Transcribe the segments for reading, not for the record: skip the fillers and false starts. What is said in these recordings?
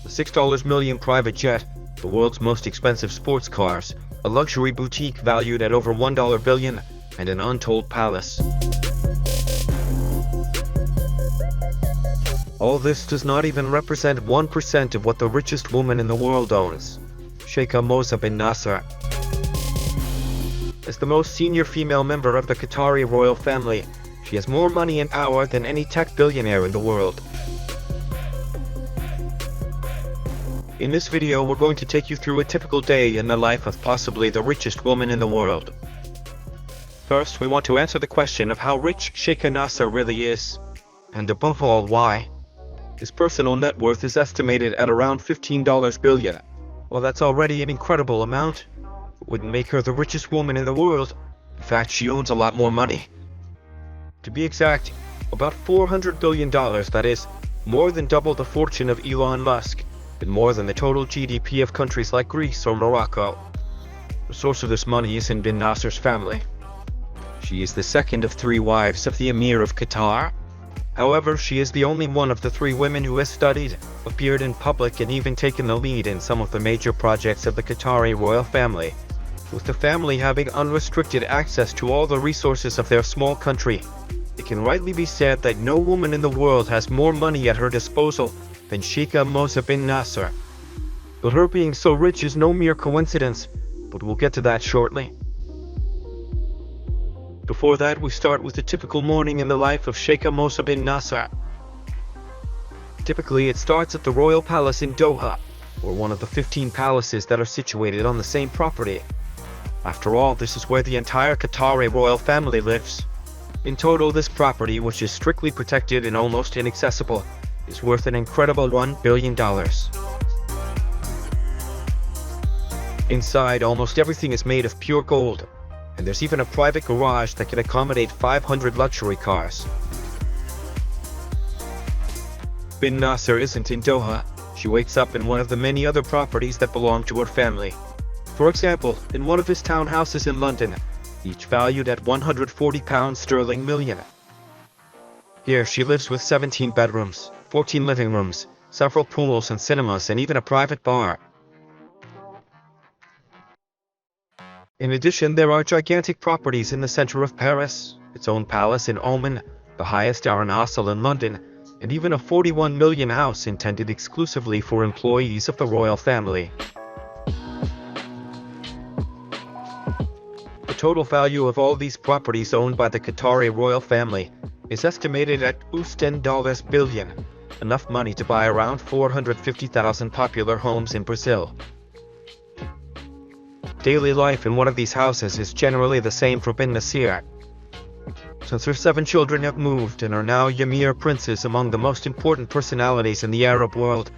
a $6 million private jet, the world's most expensive sports cars, a luxury boutique valued at over $1 billion, and an untold palace. All this does not even represent 1% of what the richest woman in the world owns, Sheikha Moza bin Nasser. As the most senior female member of the Qatari royal family, she has more money and power than any tech billionaire in the world. In this video, we're going to take you through a typical day in the life of possibly the richest woman in the world. First, we want to answer the question of how rich Sheikha Nasser really is, and above all, why. His personal net worth is estimated at around $15 billion. Well, that's already an incredible amount. It wouldn't make her the richest woman in the world. In fact, she owns a lot more money. To be exact, about $400 billion, that is, more than double the fortune of Elon Musk, and more than the total GDP of countries like Greece or Morocco. The source of this money is in bin Nasser's family. She is the second of 3 wives of the Emir of Qatar. However, she is the only one of the 3 women who has studied, appeared in public, and even taken the lead in some of the major projects of the Qatari royal family, with the family having unrestricted access to all the resources of their small country. It can rightly be said that no woman in the world has more money at her disposal than Sheikha Moza bin Nasser. But her being so rich is no mere coincidence, but we'll get to that shortly. Before that, we start with a typical morning in the life of Sheikha Moza bin Nasser. Typically, it starts at the Royal Palace in Doha, or one of the 15 palaces that are situated on the same property. After all, this is where the entire Qatari royal family lives. In total, this property, which is strictly protected and almost inaccessible, is worth an incredible $1 billion. Inside, almost everything is made of pure gold, and there's even a private garage that can accommodate 500 luxury cars. Bin Nasser isn't in Doha. She wakes up in one of the many other properties that belong to her family. For example, in one of his townhouses in London, each valued at £140 million. Here she lives with 17 bedrooms, 14 living rooms, several pools and cinemas, and even a private bar. In addition, there are gigantic properties in the center of Paris, its own palace in Oman, the highest Arenasal in London, and even a $41 million house intended exclusively for employees of the royal family. The total value of all these properties owned by the Qatari royal family is estimated at $10 billion, enough money to buy around 450,000 popular homes in Brazil. Daily life in one of these houses is generally the same for bin Nasser. Since her 7 children have moved and are now Emir princes among the most important personalities in the Arab world,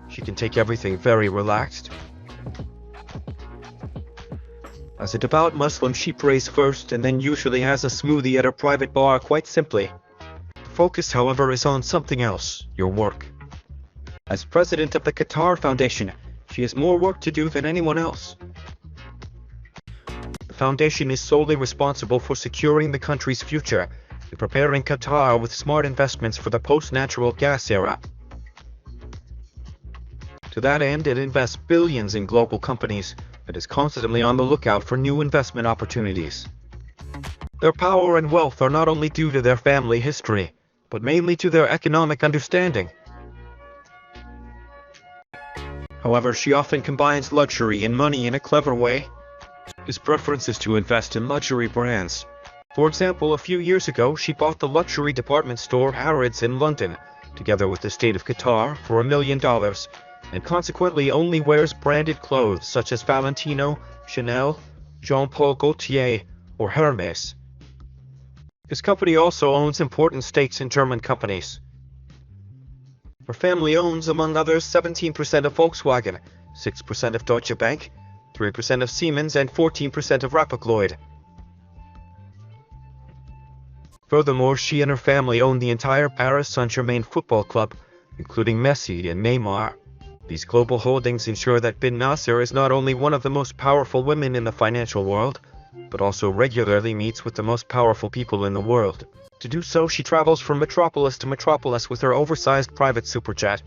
she can take everything very relaxed. As a devout Muslim, she prays first and then usually has a smoothie at her private bar, quite simply. The focus, however, is on something else: your work. As president of the Qatar Foundation, she has more work to do than anyone else. The foundation is solely responsible for securing the country's future and preparing Qatar with smart investments for the post-natural gas era. To that end, it invests billions in global companies and is constantly on the lookout for new investment opportunities. Their power and wealth are not only due to their family history, but mainly to their economic understanding. However, she often combines luxury and money in a clever way. His preference is to invest in luxury brands. For example, a few years ago, she bought the luxury department store Harrods in London, together with the state of Qatar, for $1 million, and consequently only wears branded clothes such as Valentino, Chanel, Jean-Paul Gaultier, or Hermès. His company also owns important stakes in German companies. Her family owns, among others, 17% of Volkswagen, 6% of Deutsche Bank, 3% of Siemens, and 14% of Hapag-Lloyd. Furthermore, she and her family own the entire Paris Saint-Germain football club, including Messi and Neymar. These global holdings ensure that bin Nasser is not only one of the most powerful women in the financial world, but also regularly meets with the most powerful people in the world. To do so, she travels from metropolis to metropolis with her oversized private superjet.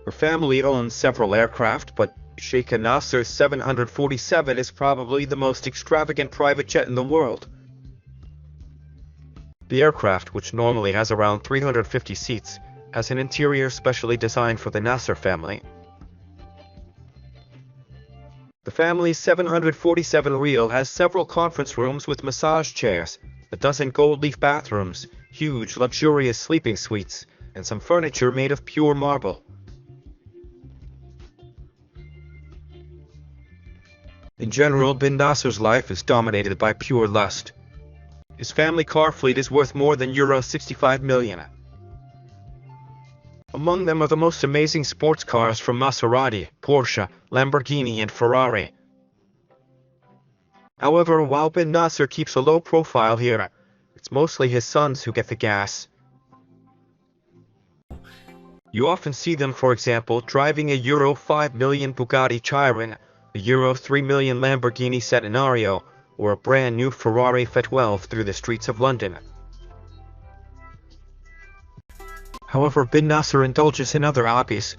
Her family owns several aircraft, but Sheikh Nasser's 747 is probably the most extravagant private jet in the world. The aircraft, which normally has around 350 seats, has an interior specially designed for the Nasser family. The family's 747 Real has several conference rooms with massage chairs, a dozen gold-leaf bathrooms, huge luxurious sleeping suites, and some furniture made of pure marble. In general, bin Nasser's life is dominated by pure lust. His family car fleet is worth more than €65 million. Among them are the most amazing sports cars from Maserati, Porsche, Lamborghini and Ferrari. However, while bin Nasser keeps a low profile here, it's mostly his sons who get the gas. You often see them, for example, driving a €5 million Bugatti Chiron, a €3 million Lamborghini Centenario, or a brand new Ferrari F12 through the streets of London. However, bin Nasser indulges in other hobbies.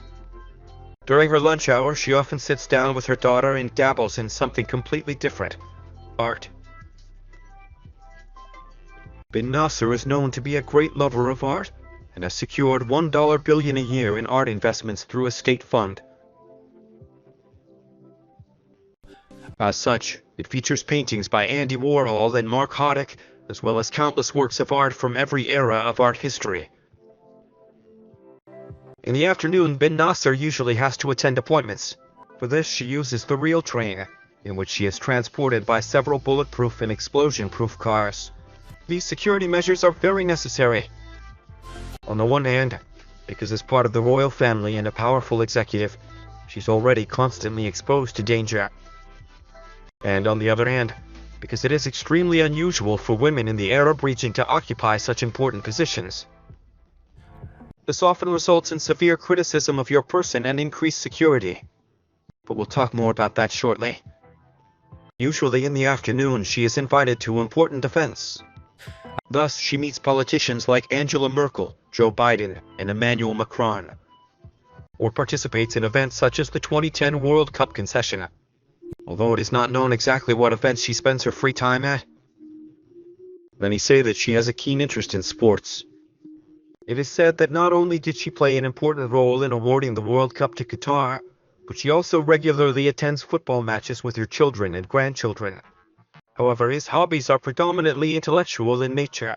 During her lunch hour, she often sits down with her daughter and dabbles in something completely different: art. Bin Nasser is known to be a great lover of art, and has secured $1 billion a year in art investments through a state fund. As such, it features paintings by Andy Warhol and Mark Hoddick, as well as countless works of art from every era of art history. In the afternoon, bin Nasser usually has to attend appointments. For this, she uses the Real train, in which she is transported by several bulletproof and explosion-proof cars. These security measures are very necessary. On the one hand, because as part of the royal family and a powerful executive, she's already constantly exposed to danger. And on the other hand, because it is extremely unusual for women in the Arab region to occupy such important positions. This often results in severe criticism of your person and increased security. But we'll talk more about that shortly. Usually in the afternoon, she is invited to important events. Thus, she meets politicians like Angela Merkel, Joe Biden, and Emmanuel Macron. Or participates in events such as the 2010 World Cup concession. Although it is not known exactly what events she spends her free time at. Many say that she has a keen interest in sports. It is said that not only did she play an important role in awarding the World Cup to Qatar, but she also regularly attends football matches with her children and grandchildren. However, his hobbies are predominantly intellectual in nature.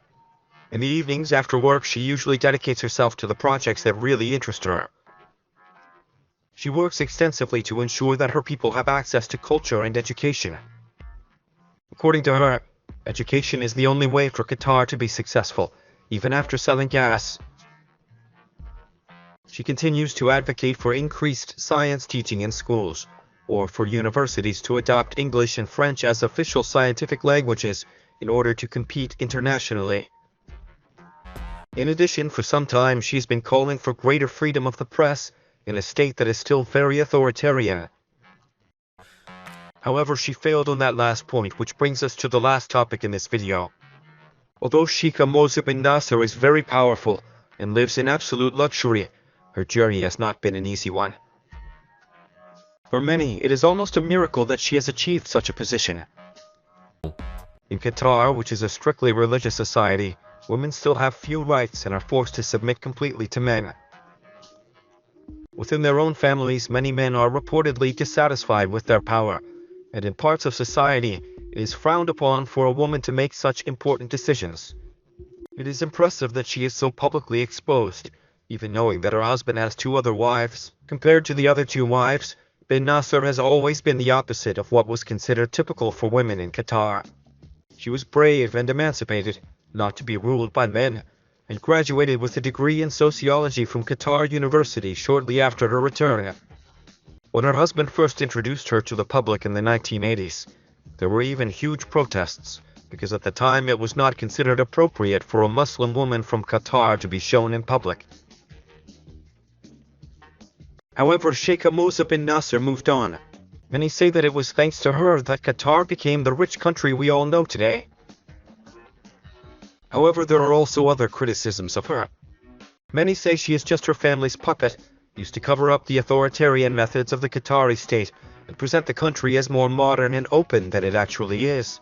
In the evenings after work, she usually dedicates herself to the projects that really interest her. She works extensively to ensure that her people have access to culture and education. According to her, education is the only way for Qatar to be successful, even after selling gas. She continues to advocate for increased science teaching in schools, or for universities to adopt English and French as official scientific languages in order to compete internationally. In addition, for some time she's been calling for greater freedom of the press in a state that is still very authoritarian. However, she failed on that last point, which brings us to the last topic in this video. Although Sheikh Moza bin Nasser is very powerful and lives in absolute luxury, her journey has not been an easy one. For many, it is almost a miracle that she has achieved such a position. In Qatar, which is a strictly religious society, women still have few rights and are forced to submit completely to men. Within their own families, many men are reportedly dissatisfied with their power, and in parts of society, it is frowned upon for a woman to make such important decisions. It is impressive that she is so publicly exposed, even knowing that her husband has 2 other wives. Compared to the other 2 wives, bin Nasser has always been the opposite of what was considered typical for women in Qatar. She was brave and emancipated, not to be ruled by men, and graduated with a degree in sociology from Qatar University shortly after her return. When her husband first introduced her to the public in the 1980s, there were even huge protests, because at the time it was not considered appropriate for a Muslim woman from Qatar to be shown in public. However, Sheikh Moza bin Nasser moved on. Many say that it was thanks to her that Qatar became the rich country we all know today. However, there are also other criticisms of her. Many say she is just her family's puppet, used to cover up the authoritarian methods of the Qatari state and present the country as more modern and open than it actually is.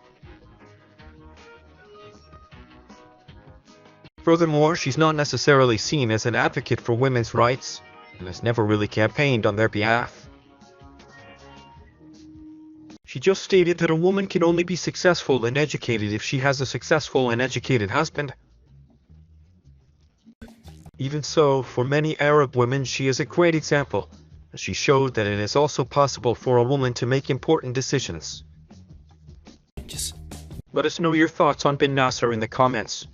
Furthermore, she's not necessarily seen as an advocate for women's rights, and has never really campaigned on their behalf. She just stated that a woman can only be successful and educated if she has a successful and educated husband. Even so, for many Arab women, she is a great example, as she showed that it is also possible for a woman to make important decisions. Let us know your thoughts on bin Nasser in the comments.